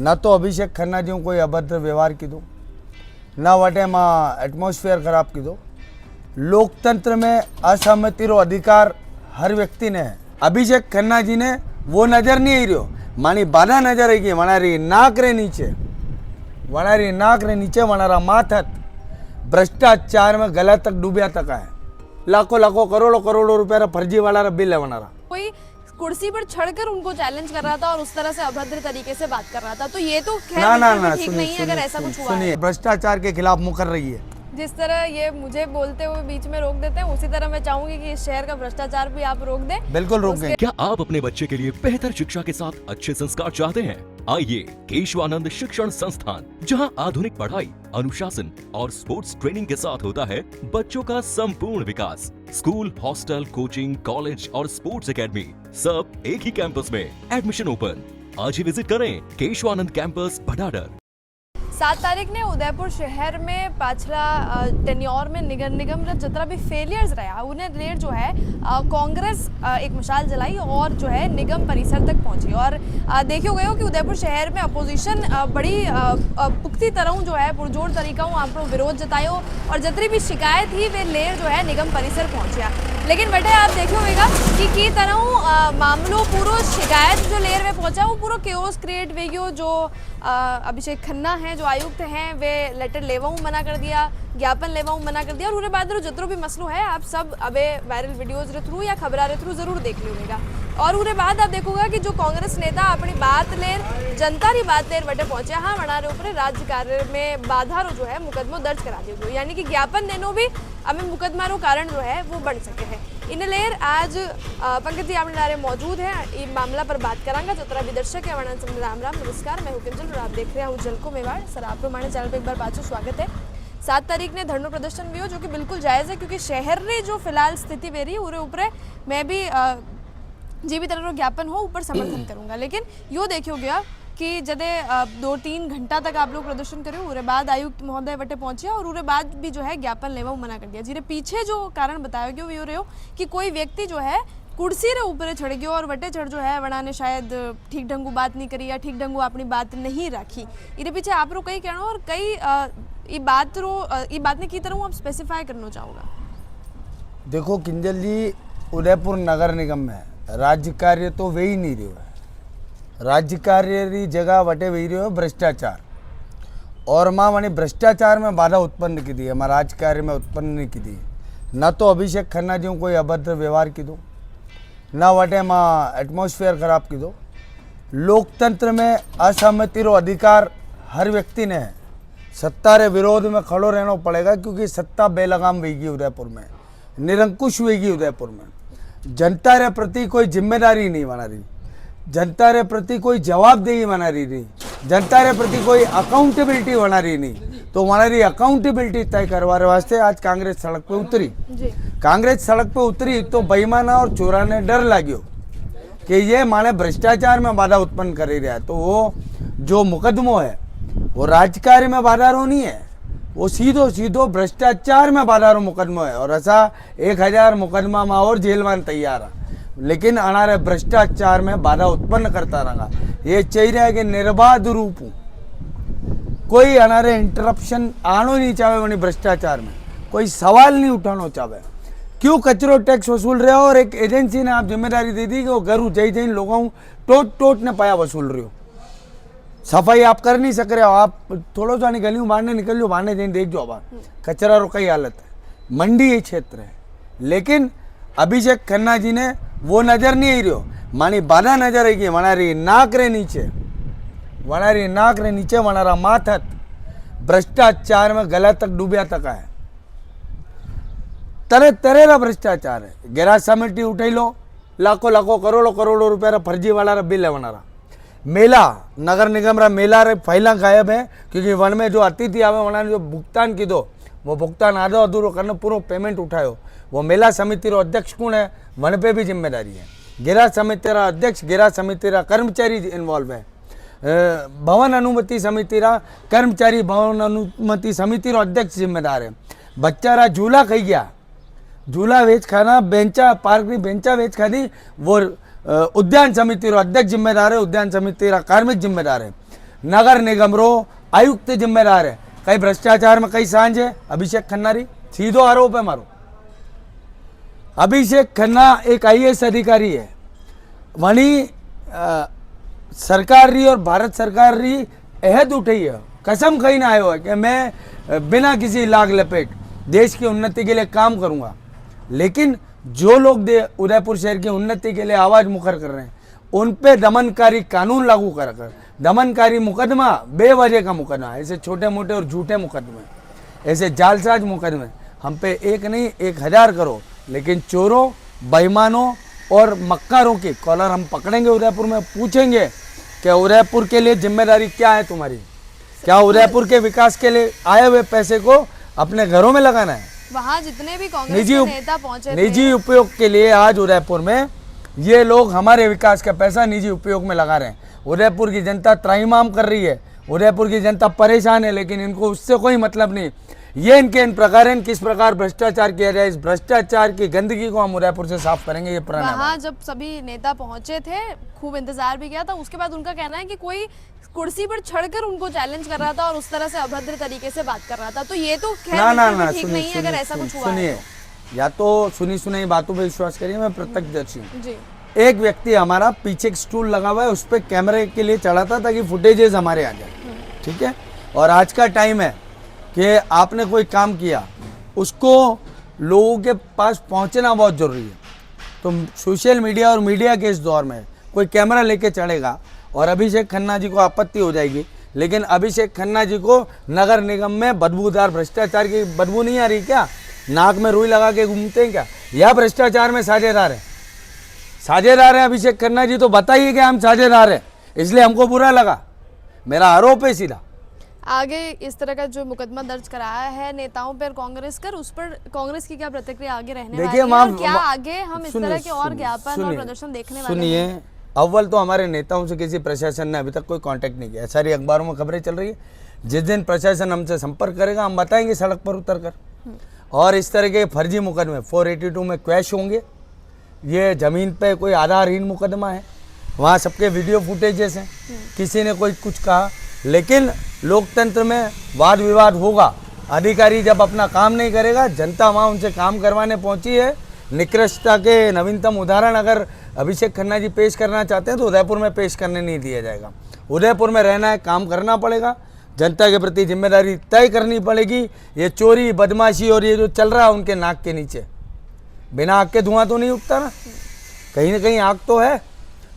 न तो अभिषेक खन्ना जी कोई अभद्र व्यवहार कीधो, न वटे में एटमोस्फेयर खराब कीधो। लोकतंत्र में असहमति रो अधिकार हर व्यक्ति ने है। अभिषेक खन्ना जी ने वो नजर नहीं आई रहो, मानी बाधा नजर आई गई, वनारी नाक रे नीचे, वनारी नाक रे नीचे वनारा माथत भ्रष्टाचार में गला तक डूबया तक है। लाखों लाखों करोड़ों करोड़ों रुपया रा फर्जी वाला रा बिल है वनारा। कोई कुर्सी पर चढ़कर उनको चैलेंज कर रहा था और उस तरह से अभद्र तरीके से बात कर रहा था, तो ये तो खैर बिल्कुल भी ठीक नहीं है अगर ऐसा कुछ हुआ है। भ्रष्टाचार के खिलाफ मुकर रही है। जिस तरह ये मुझे बोलते हुए बीच में रोक देते हैं, उसी तरह मैं चाहूंगी कि इस शहर का भ्रष्टाचार भी आप रोक दें। बिल्कुल रोक दें। क्या आप अपने बच्चे के लिए बेहतर शिक्षा के साथ अच्छे संस्कार चाहते हैं? आइए केशवानंद शिक्षण संस्थान, जहां आधुनिक पढ़ाई, अनुशासन और स्पोर्ट्स ट्रेनिंग के साथ होता है बच्चों का संपूर्ण विकास। स्कूल, हॉस्टल, कोचिंग, कॉलेज और स्पोर्ट्स एकेडमी सब एक ही कैंपस में। Admission open. आज ही विजिट करें केशवानंद कैंपस भडाडर। 7 तारीख ने उदयपुर शहर में पाछला टेन्योर में निगम निगम जितना भी फेलियर्स रहा उन्हें लेर जो है कांग्रेस एक मिसाल जलाई और जो है निगम परिसर तक पहुंची। और देखियो गयो कि उदयपुर शहर में अपोजिशन बड़ी पुख्ती तरह जो है पुरजोर तरीका आपको विरोध जतायो और जितनी भी शिकायत थी वे लेर जो है निगम परिसर पहुंचा। लेकिन बेटे आप देखिएगा कि तरह मामलो पूरा शिकायत जो लेर में पहुंचा वो पूरा केओस क्रिएट वे गयो। जो अभिषेक खन्ना हैं जो आयुक्त हैं वे लेटर लेवाऊ मना कर दिया, ज्ञापन लेवाऊ मना कर दिया और उन्हें बाद जितनो भी मसलो है आप सब अबे वायरल वीडियोज रे थ्रू या खबरा रे थ्रू जरूर देख लीजिएगा। और उन्हें बाद आप देखोगा कि जो कांग्रेस नेता अपनी बात लेर जनता री बात लेर बटे पहुंचे, हाँ वनारे ऊपर राज्य कार्य में बाधा रो जो है मुकदमो दर्ज करा दियो, यानी कि ज्ञापन देनो भी हमें मुकदमा रो कारण जो है वो बन सके है। इन लेर आज पंकज जी अपने नारे मौजूद है, इस मामला पर बात करांगा। जो तरह भी दर्शक है वणन से राम राम नमस्कार, मैं हूं किंजल और आप देख रहे हैं जलको मेवाड़। सर आप प्रमाणे चैनल पे एक बार पाछो स्वागत है। 7 तारीख ने धरनो प्रदर्शन भी हो जो कि बिल्कुल जायज़ है, क्योंकि शहर री जो फिलहाल स्थिति वे रही है ऊपर मैं भी जी भी तरह ज्ञापन हो ऊपर समर्थन करूंगा। लेकिन यो देखियो गया कि जदे 2-3 घंटा तक आप लोग प्रदर्शन करो उरे बाद आयुक्त महोदय वटे पहुंचे और उरे बाद भी जो है ज्ञापन लेवा मना कर दिया। जिरे पीछे जो कारण बताया गया वो ये रहो कि कोई व्यक्ति जो है कुर्सी रे ऊपर चढ़ गयो और वटे चढ़ जो है वना ने शायद ठीक ढंगू बात नहीं करी या ठीक ढंगू अपनी बात नहीं रखी। इरे पीछे आप रो कई कहना और कई ये बात ने की तरह आप स्पेसिफाई करना चाहूँगा। देखो किंजल जी, उदयपुर नगर निगम में राज्य कार्य तो वे ही नहीं रहो है। राज्य कार्य री जगह वटे वही रहो भ्रष्टाचार, और माँ मैंने भ्रष्टाचार में बाधा उत्पन्न की दी है, हमारा राज्य कार्य में उत्पन्न नहीं की दी। न तो अभिषेक खन्ना जी कोई अभद्र व्यवहार कीधो, न वटे में एटमोस्फेयर खराब कीधो। लोकतंत्र में असहमति रो अधिकार हर व्यक्ति ने है। सत्ता रे विरोध में खड़ो रहना पड़ेगा, क्योंकि सत्ता बेलगाम वेगी उदयपुर में, निरंकुश वेगी उदयपुर में। जनता रे प्रति कोई जिम्मेदारी नहीं बना रही, जनता रे प्रति कोई जवाबदेही बना रही नहीं, जनता रे प्रति कोई अकाउंटेबिलिटी बना रही नहीं। तो हमारी अकाउंटेबिलिटी तय करवाने वास्ते आज कांग्रेस सड़क पे उतरी। कांग्रेस सड़क पे उतरी तो बेईमाना और चोरा ने डर लाग्यो कि ये माने भ्रष्टाचार में बाधा उत्पन्न कर रहा है। तो वो जो मुकदमो है वो राजकार्य में बाधा रो नहीं है, वो सीधो सीधो भ्रष्टाचार में बाधा रो मुकदमो है। और ऐसा 1000 मुकदमा में और जेल में तैयार है, लेकिन अनारे भ्रष्टाचार में बाधा उत्पन्न करता रहा। ये चाहिए है कि निर्बाध रूप कोई अनारे इंटरप्शन आनो नहीं चाहे वनी भ्रष्टाचार में, कोई सवाल नहीं उठाना चाहे। क्यों कचरो टैक्स वसूल रहे हो और एक एजेंसी ने आप जिम्मेदारी दे दी कि वो घर जई जई लोगों टोट ने पाया वसूल रहे हो। सफाई आप कर नहीं सक रहे हो, आप थोड़ा सा गलियों बाहर निकल लो, बाहर जाए देख जो अब कचरा रो कई हालत है। मंडी ये क्षेत्र है, लेकिन अभिषेक खन्ना जी ने वो नजर नहीं आई रहो, मानी बाधा नजर आई गई, वनारी नाक रे नीचे, वनारी नाक रे नीचे वनारा माथत भ्रष्टाचार में गला तक डूबया तक है। तरह तरह का भ्रष्टाचार है। गैराज समिति उठाई लो, लाखों लाखों करोड़ों करोड़ों रुपया फर्जी वाला रा बिल है वनारा। मेला नगर निगम रा मेला रे फाइला गायब है, क्योंकि वन में जो अतिथि आवे वना जो भुगतान कीधो वो भुगतान आधो अधूरो करने पूरा पेमेंट उठायो। वो मेला समिति रो अध्यक्ष कौन है, वन पे भी जिम्मेदारी है। गैराज समिति रा अध्यक्ष, गैराज समिति रा कर्मचारी इन्वॉल्व है। भवन अनुमति समिति रा कर्मचारी, भवन अनुमति समिति रो अध्यक्ष जिम्मेदार है। बच्चा रा झूला खाई गया, झूला वेच खाना, बेंचा पार्क री बेंचा वेच खादी, वो उद्यान समिति रो अध्यक्ष जिम्मेदार है, उद्यान समिति रा कार्मिक जिम्मेदार है। नगर निगम रो आयुक्त जिम्मेदार है। कई भ्रष्टाचार में कई सांझ है। अभिषेक खन्ना री सीधो आरोप है मारो। अभिषेक खन्ना एक IAS अधिकारी है। वहीं सरकार री और भारत सरकार री अहद उठी है, कसम कहीं ना आयो है कि मैं बिना किसी लाग लपेट देश की उन्नति के लिए काम करूंगा। लेकिन जो लोग उदयपुर शहर की उन्नति के लिए आवाज मुखर कर रहे हैं, उन पे दमनकारी कानून लागू कर दमनकारी मुकदमा, बेवजह का मुकदमा, ऐसे छोटे मोटे और झूठे मुकदमे, ऐसे जालसाज मुकदमे हम पे एक नहीं 1000 करो। लेकिन चोरों, बेईमानों और मक्कारों की कॉलर हम पकड़ेंगे उदयपुर में, पूछेंगे कि उदयपुर के लिए जिम्मेदारी क्या है तुम्हारी? क्या उदयपुर के विकास के लिए आए हुए पैसे को अपने घरों में लगाना है? वहाँ जितने भी कांग्रेस के नेता पहुंचे थे, निजी उपयोग के लिए आज उदयपुर में ये लोग हमारे विकास का पैसा निजी उपयोग में लगा रहे हैं। उदयपुर की जनता त्राहिमाम कर रही है, उदयपुर की जनता परेशान है, लेकिन इनको उससे कोई मतलब नहीं। ये इनके इन प्रकार किस प्रकार भ्रष्टाचार किया जाए, इस भ्रष्टाचार की गंदगी को हम उदयपुर से साफ करेंगे। ये पुराना वहाँ जब सभी नेता पहुंचे थे, खूब इंतजार भी किया था। उसके बाद उनका कहना है कि कोई कुर्सी पर चढ़कर उनको चैलेंज कर रहा था और उस तरह से अभद्र तरीके से बात कर रहा था। तो ये तो खैर ना ठीक नहीं है अगर ऐसा कुछ हुआ है। सुनिए, या तो सुनी बातों पे विश्वास करिए, मैं प्रत्यक्षदर्शी हूँ जी। एक व्यक्ति हमारा पीछे एक स्टूल लगा हुआ है, उस पर कैमरे के लिए चढ़ा था ताकि फुटेजेस हमारे आ जाए, ठीक है। और आज का टाइम है कि आपने कोई काम किया, उसको लोगों के पास पहुंचना बहुत जरूरी है। तो सोशल मीडिया और मीडिया के इस दौर में कोई कैमरा लेके चढ़ेगा और अभिषेक खन्ना जी को आपत्ति हो जाएगी, लेकिन अभिषेक खन्ना जी को नगर निगम में बदबूदार भ्रष्टाचार की बदबू नहीं आ रही क्या? नाक में रुई लगा के घूमते हैं क्या? या भ्रष्टाचार में साझेदार है? साझेदार है अभिषेक खन्ना जी, तो बताइए कि हम साझेदार हैं, इसलिए हमको बुरा लगा। मेरा आरोप है सीधा। आगे इस तरह का जो मुकदमा दर्ज कराया है नेताओं पर कांग्रेस कर, उस पर कांग्रेस की क्या प्रतिक्रिया आगे रहने वाली है और क्या आगे हम इस तरह के और ज्ञापन और प्रदर्शन देखने वाले हैं? सुनिए, अव्वल तो हमारे नेताओं से किसी प्रशासन ने अभी तक कोई कांटेक्ट नहीं किया। सारी अखबारों में खबरें चल रही है। जिस दिन प्रशासन हमसे संपर्क करेगा हम बताएंगे सड़क पर उतर कर। और इस तरह के फर्जी मुकदमे 482 में क्वैश होंगे। ये जमीन पे कोई आधारहीन मुकदमा है, वहाँ सबके वीडियो फुटेजेस हैं, किसी ने कोई कुछ कहा। लेकिन लोकतंत्र में वाद विवाद होगा। अधिकारी जब अपना काम नहीं करेगा, जनता वहाँ उनसे काम करवाने पहुंची है। निकृष्टता के नवीनतम उदाहरण अगर अभिषेक खन्ना जी पेश करना चाहते हैं तो उदयपुर में पेश करने नहीं दिया जाएगा। उदयपुर में रहना है, काम करना पड़ेगा, जनता के प्रति जिम्मेदारी तय करनी पड़ेगी। ये चोरी, बदमाशी और ये जो चल रहा है उनके नाक के नीचे, बिना आग के धुआं तो नहीं उठता ना कहीं आग तो है,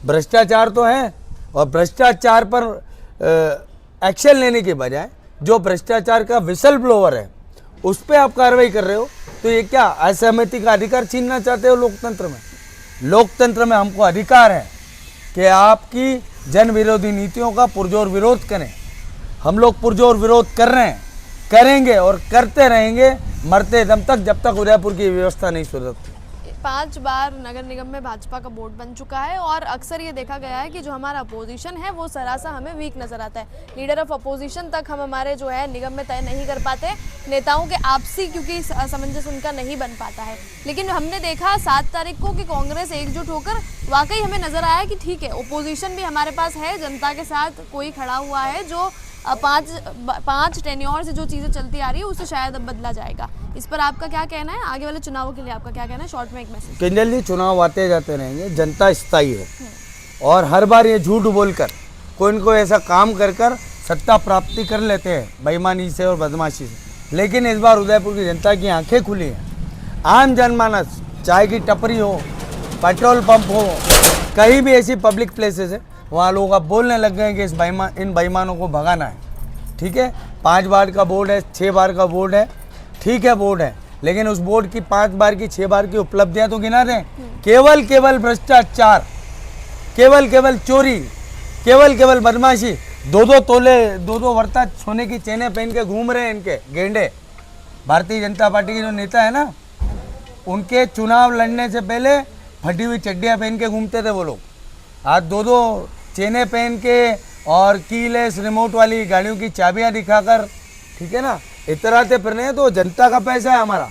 भ्रष्टाचार तो है। और भ्रष्टाचार पर एक्शन लेने के बजाय जो भ्रष्टाचार का विसल ब्लोअर है उस पर आप कार्रवाई कर रहे हो, तो ये क्या असहमति का अधिकार छीनना चाहते हो लोकतंत्र में? लोकतंत्र में हमको अधिकार है कि आपकी जन विरोधी नीतियों का पुरजोर विरोध करें। हम लोग पुरजोर विरोध कर रहे हैं, करेंगे और करते रहेंगे मरते दम तक, जब तक उदयपुर की व्यवस्था नहीं सुधरती। 5 बार नगर निगम में भाजपा का बोर्ड बन चुका है और अक्सर ये देखा गया है कि जो हमारा अपोजिशन है वो सरासा हमें वीक नजर आता है। लीडर ऑफ अपोजिशन तक हम हमारे जो है निगम में तय नहीं कर पाते, नेताओं के आपसी क्योंकि सामंजस्य उनका नहीं बन पाता है। लेकिन हमने देखा 7 तारीख को कि कांग्रेस एकजुट होकर वाकई हमें नजर आया कि ठीक है, अपोजिशन भी हमारे पास है, जनता के साथ कोई खड़ा हुआ है जो 5 टेन्योर से जो चीज़ें चलती आ रही है उससे शायद अब बदला जाएगा। इस पर आपका क्या कहना है? आगे वाले चुनावों के लिए आपका क्या कहना है? शॉर्ट में एक मैसेज। किंजल जी, चुनाव आते जाते रहेंगे, जनता स्थायी है और हर बार ये झूठ बोलकर कोई न कोई ऐसा काम कर सत्ता प्राप्ति कर लेते हैं बेईमानी से और बदमाशी से। लेकिन इस बार उदयपुर की जनता की आंखें खुली हैं। आम जनमानस, चाय की टपरी हो, पेट्रोल पंप हो, कहीं भी ऐसी पब्लिक प्लेसेस है, वहाँ लोग अब बोलने लग गए कि इन बेईमानों को भगाना है। ठीक है, 5 बार का बोर्ड है, 6 बार का बोर्ड है, ठीक है बोर्ड है, लेकिन उस बोर्ड की 5 बार की 6 बार की उपलब्धियां तो गिना दें। केवल भ्रष्टाचार, केवल चोरी, केवल बदमाशी, 2-2 तोले 2-2 वर्ता सोने की चेनें पहन के घूम रहे हैं इनके गेंडे। भारतीय जनता पार्टी के जो नेता है ना, उनके चुनाव लड़ने से पहले फटी हुई चड्डियाँ पहन के घूमते थे वो लोग। आज 2-2 चेनें पहन के और कीलेस रिमोट वाली गाड़ियों की चाबियां दिखाकर, ठीक है ना, इतराते फिर रहे हैं। तो जनता का पैसा है हमारा,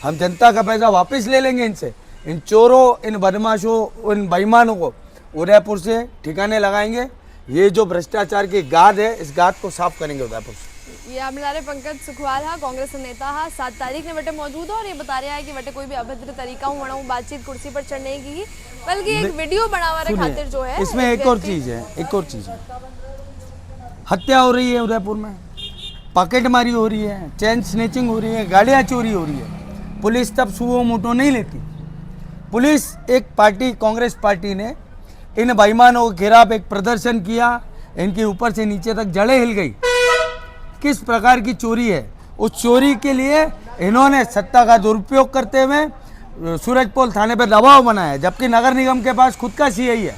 हम जनता का पैसा वापस ले लेंगे इनसे। इन चोरों, इन बदमाशों, इन बेईमानों को उदयपुर से ठिकाने लगाएंगे। ये जो भ्रष्टाचार की गाद है, इस गाद को साफ करेंगे उदयपुर से। ये आपने पंकज सुखवाल हा कांग्रेस नेता हा 7 तारीख ने वटे मौजूद हो और ये बता रहा है कि वटे कोई भी अभद्र तरीका हूँ वणा बातचीत कुर्सी पर चढ़ने की बल्कि एक वीडियो बनावा रे सुनिए, खातिर जो है इसमें एक और चीज है, एक और चीज है। हत्या हो रही है उदयपुर में, पॉकेटमारी हो रही है, चेन स्नेचिंग हो रही है, गाड़ियां चोरी हो रही है। पुलिस तब सुओ मोटो नहीं लेती। पुलिस एक पार्टी, कांग्रेस पार्टी ने इन बेईमानों के खिलाफ एक प्रदर्शन किया, इनके ऊपर से नीचे तक जड़ें हिल गई। किस प्रकार की चोरी है, उस चोरी के लिए इन्होंने सत्ता का दुरुपयोग करते हुए सूरजपोल थाने पर दबाव बनाया, जबकि नगर निगम के पास खुद का सीआई है।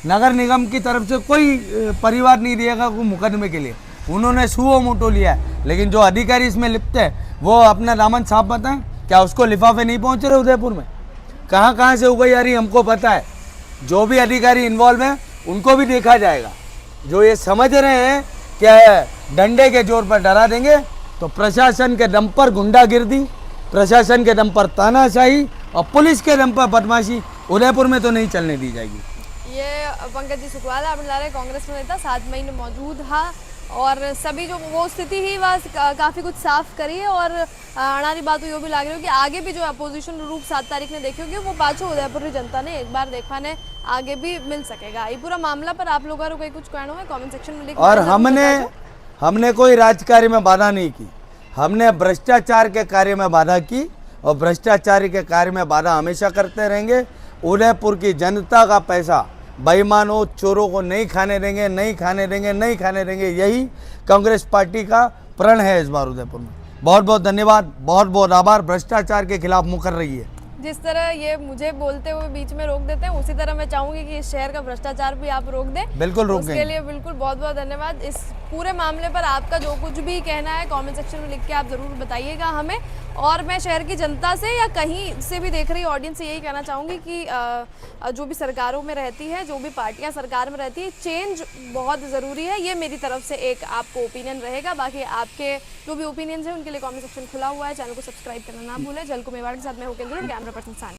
नगर निगम की तरफ से कोई परिवार नहीं दिएगा कोई मुकदमे के लिए, उन्होंने सुओ मोटो लिया है। लेकिन जो अधिकारी इसमें लिप्त है वो अपना दामन साफ बताएं, क्या उसको लिफाफे नहीं पहुंच रहे उदयपुर में? कहाँ कहाँ से उगाई आ रही हमको पता है। जो भी अधिकारी इन्वॉल्व हैं उनको भी देखा जाएगा। जो ये समझ रहे हैं कि डंडे के जोर पर डरा देंगे, तो प्रशासन के दम पर गुंडागिर्दी, प्रशासन के दम पर तानाशाही और पुलिस के दम पर बदमाशी उदयपुर में तो नहीं चलने दी जाएगी। ये पंकज जी सुखवाल आप रहे कांग्रेस नेता 7 मई में मौजूद हा और सभी जो वो स्थिति ही वह काफ़ी कुछ साफ करी है और अणारी बात यो भी लग रही हो कि आगे भी जो अपोजिशन रूप 7 तारीख ने देखी होगी वो पाछो उदयपुर की जनता ने एक बार देखा ने आगे भी मिल सकेगा। ये पूरा मामला पर आप लोगों को कुछ कहना है कमेंट सेक्शन में लिखना। और हमने कोई राजकार्य में बाधा नहीं की, हमने भ्रष्टाचार के कार्य में बाधा की और भ्रष्टाचार के कार्य में बाधा हमेशा करते रहेंगे। उदयपुर की जनता का पैसा बेईमानों चोरों को नहीं खाने देंगे, नहीं खाने देंगे, नहीं खाने देंगे। यही कांग्रेस पार्टी का प्रण है इस बार उदयपुर में। बहुत बहुत धन्यवाद, बहुत बहुत आभार। भ्रष्टाचार के खिलाफ मुकर रही है। जिस तरह ये मुझे बोलते हुए बीच में रोक देते हैं उसी तरह मैं चाहूंगी कि इस शहर का भ्रष्टाचार भी आप रोक दें। बिल्कुल रोक उसके लिए बिल्कुल बहुत बहुत धन्यवाद। इस पूरे मामले पर आपका जो कुछ भी कहना है कमेंट सेक्शन में लिख के आप ज़रूर बताइएगा हमें। और मैं शहर की जनता से या कहीं से भी देख रही ऑडियंस से यही कहना चाहूँगी कि जो भी सरकारों में रहती है, जो भी पार्टियां सरकार में रहती है, चेंज बहुत ज़रूरी है। ये मेरी तरफ से एक आपको ओपिनियन रहेगा। बाकी आपके जो भी ओपिनियंस हैं उनके लिए कमेंट सेक्शन खुला हुआ है। चैनल को सब्सक्राइब करना ना भूलें। जल को मेवाड़ के साथ मैं होकर कैमरा पर्सन सानी।